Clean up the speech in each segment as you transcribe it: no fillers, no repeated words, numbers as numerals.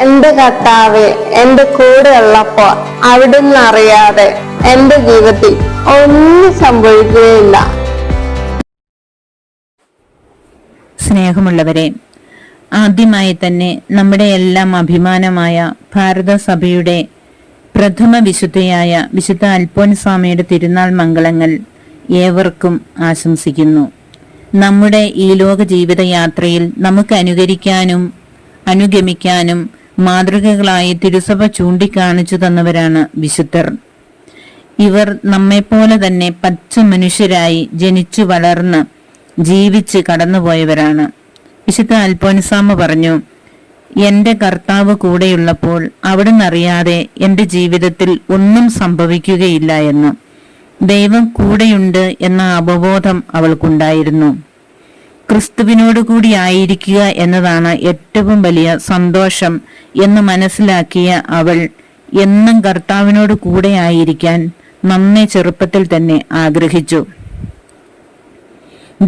എന്റെ കർത്താവെ എന്റെ കൂടെ ഉള്ളപ്പോൾ അവിടുന്ന് അറിയാതെ എന്റെ ജീവിതത്തിൽ ഒന്നും സംഭവിക്കുകയില്ല. സ്നേഹമുള്ളവരെ, ആദ്യമായി തന്നെ നമ്മുടെ എല്ലാം അഭിമാനമായ ഭാരതസഭയുടെ പ്രഥമ വിശുദ്ധയായ വിശുദ്ധ അൽഫോൻസാമ്മയുടെ തിരുനാൾ മംഗളങ്ങൾ ഏവർക്കും ആശംസിക്കുന്നു. നമ്മുടെ ഈ ലോക ജീവിതയാത്രയിൽ നമുക്ക് അനുകരിക്കാനും അനുഗമിക്കാനും മാതൃകകളായി തിരുസഭ ചൂണ്ടിക്കാണിച്ചു തന്നവരാണ് വിശുദ്ധർ. ഇവർ നമ്മെപ്പോലെ തന്നെ പച്ച മനുഷ്യരായി ജനിച്ചു വളർന്ന് ജീവിച്ച് കടന്നുപോയവരാണ്. വിശുദ്ധ അൽഫോൻസാമ്മ പറഞ്ഞു, എന്റെ കർത്താവ് കൂടെയുള്ളപ്പോൾ അവിടുന്ന് അറിയാതെ എന്റെ ജീവിതത്തിൽ ഒന്നും സംഭവിക്കുകയില്ല എന്ന്. ദൈവം കൂടെയുണ്ട് എന്ന അവബോധം അവൾക്കുണ്ടായിരുന്നു. ക്രിസ്തുവിനോട് കൂടി ആയിരിക്കുക എന്നതാണ് ഏറ്റവും വലിയ സന്തോഷം എന്ന് മനസ്സിലാക്കിയ അവൾ എന്നും കർത്താവിനോട് കൂടെ ആയിരിക്കാൻ നന്നേ ചെറുപ്പത്തിൽ തന്നെ ആഗ്രഹിച്ചു.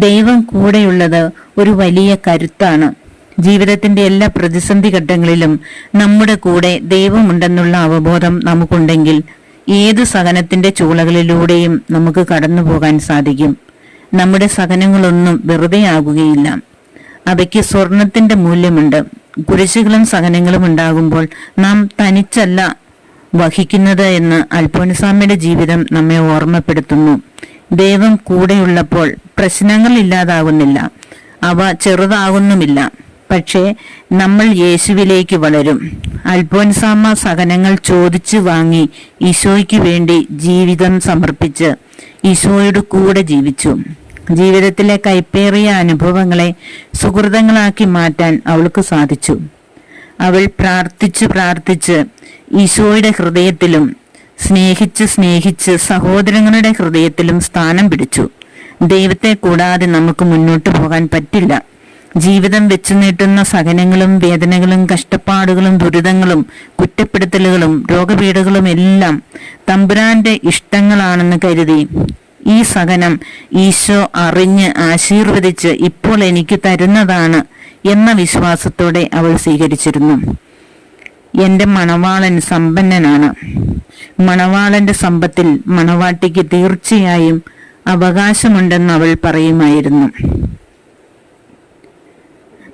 ദൈവം കൂടെയുള്ളത് ഒരു വലിയ കരുത്താണ്. ജീവിതത്തിന്റെ എല്ലാ പ്രതിസന്ധി ഘട്ടങ്ങളിലും നമ്മുടെ കൂടെ ദൈവമുണ്ടെന്നുള്ള അവബോധം നമുക്കുണ്ടെങ്കിൽ ഏത് സഹനത്തിന്റെ ചൂളകളിലൂടെയും നമുക്ക് കടന്നു പോകാൻ സാധിക്കും. നമ്മുടെ സഹനങ്ങളൊന്നും വെറുതെ ആകുകയില്ല. അവയ്ക്ക് സ്വർണത്തിന്റെ മൂല്യമുണ്ട്. കുരിശുകളും സഹനങ്ങളും ഉണ്ടാകുമ്പോൾ നാം തനിച്ചല്ല വഹിക്കുന്നത് എന്ന് അൽഫോൻസാമ്മയുടെ ജീവിതം നമ്മെ ഓർമ്മപ്പെടുത്തുന്നു. ദൈവം കൂടെയുള്ളപ്പോൾ പ്രശ്നങ്ങൾ ഇല്ലാതാകുന്നില്ല, അവ ചെറുതാകുന്നുമില്ല. പക്ഷേ നമ്മൾ യേശുവിലേക്ക് വളരും. അൽഫോൻസാമ്മ സഹനങ്ങൾ ചോദിച്ചു വാങ്ങി ഈശോയ്ക്ക് വേണ്ടി ജീവിതം സമർപ്പിച്ച് ഈശോയുടെ കൂടെ ജീവിച്ചു. ജീവിതത്തിലെ കൈപ്പേറിയ അനുഭവങ്ങളെ സുഹൃതങ്ങളാക്കി മാറ്റാൻ അവൾക്ക് സാധിച്ചു. അവൾ പ്രാർത്ഥിച്ച് ഈശോയുടെ ഹൃദയത്തിലും സ്നേഹിച്ച് സഹോദരങ്ങളുടെ ഹൃദയത്തിലും സ്ഥാനം പിടിച്ചു. ദൈവത്തെ കൂടാതെ നമുക്ക് മുന്നോട്ട് പോകാൻ പറ്റില്ല. ജീവിതം വെച്ചു നീട്ടുന്ന സഹനങ്ങളും വേദനകളും കഷ്ടപ്പാടുകളും ദുരിതങ്ങളും കുറ്റപ്പെടുത്തലുകളും രോഗപീഠകളും എല്ലാം തമ്പുരാന്റെ ഇഷ്ടങ്ങളാണെന്ന് കരുതി ഈ സഹനം ഈശോ അറിഞ്ഞ് ആശീർവദിച്ച് ഇപ്പോൾ എനിക്ക് തരുന്നതാണ് എന്ന വിശ്വാസത്തോടെ അവൾ സ്വീകരിച്ചിരുന്നു. എന്റെ മണവാളൻ സമ്പന്നനാണ്. മണവാളന്റെ സമ്പത്തിൽ മണവാട്ടിക്ക് തീർച്ചയായും അവകാശമുണ്ടെന്ന് അവൾ പറയുമായിരുന്നു.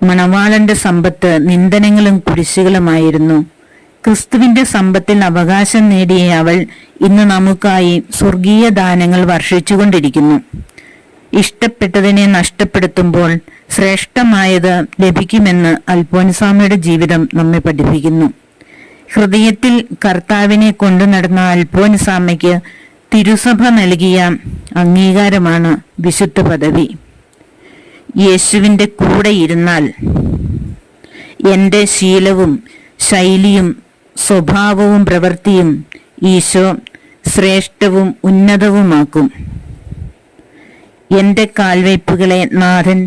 മണവാളന്റെ സമ്പത്ത് നിന്ദനങ്ങളും കുരിശുകളുമായിരുന്നു. ക്രിസ്തുവിന്റെ സമ്പത്തിൽ അവകാശം നേടിയ അവൾ ഇന്ന് നമുക്കായി സ്വർഗീയ ദാനങ്ങൾ വർഷിച്ചുകൊണ്ടിരിക്കുന്നു. ഇഷ്ടപ്പെട്ടതിനെ നഷ്ടപ്പെടുത്തുമ്പോൾ ശ്രേഷ്ഠമായത് ലഭിക്കുമെന്ന് അൽഫോൻസാമ്മയുടെ ജീവിതം നമ്മെ പഠിപ്പിക്കുന്നു. ഹൃദയത്തിൽ കർത്താവിനെ കൊണ്ടു നടന്ന അൽഫോൻസാമ്മയ്ക്ക് തിരുസഭ നൽകിയ അംഗീകാരമാണ് വിശുദ്ധ പദവി. യേശുവിന്റെ കൂടെ ഇരുന്നാൽ എന്റെ ശീലവും ശൈലിയും സ്വഭാവവും പ്രവൃത്തിയും ഈശോ ശ്രേഷ്ഠവും ഉന്നതവുമാക്കും. എന്റെ കാൽവയ്പ്പുകളെ നാഥൻ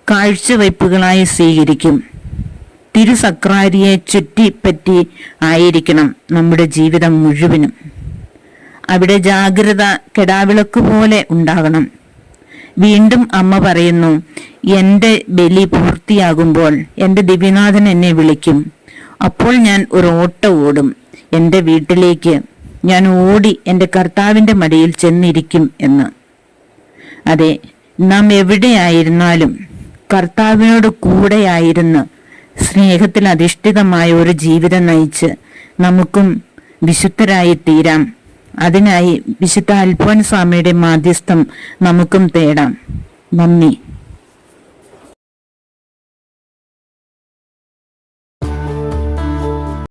കാഴ്ചവയ്പ്പുകളായി സ്വീകരിക്കും. തിരുസക്രാരിയെ ചുറ്റിപ്പറ്റി ആയിരിക്കണം നമ്മുടെ ജീവിതം മുഴുവനും. അവിടെ ജാഗ്രത കെടാവിളക്ക് പോലെ ഉണ്ടാകണം. വീണ്ടും അമ്മ പറയുന്നു, എന്റെ ബലി പൂർത്തിയാകുമ്പോൾ എന്റെ ദിവ്യനാഥൻ എന്നെ വിളിക്കും. അപ്പോൾ ഞാൻ ഒരു ഓട്ടം ഓടും. എന്റെ വീട്ടിലേക്ക് ഞാൻ ഓടി എന്റെ കർത്താവിന്റെ മടിയിൽ ചെന്നിരിക്കും എന്ന്. അതെ, നാം എവിടെയായിരുന്നാലും കർത്താവിനോട് കൂടെയായിരുന്ന് സ്നേഹത്തിൽ അധിഷ്ഠിതമായ ഒരു ജീവിതം നയിച്ച് നമുക്കും വിശുദ്ധരായി തീരാം. അതിനായി വിശുദ്ധ അൽഫോൻസാമ്മയുടെ മാധ്യസ്ഥം നമുക്കും തേടാം. നന്ദി.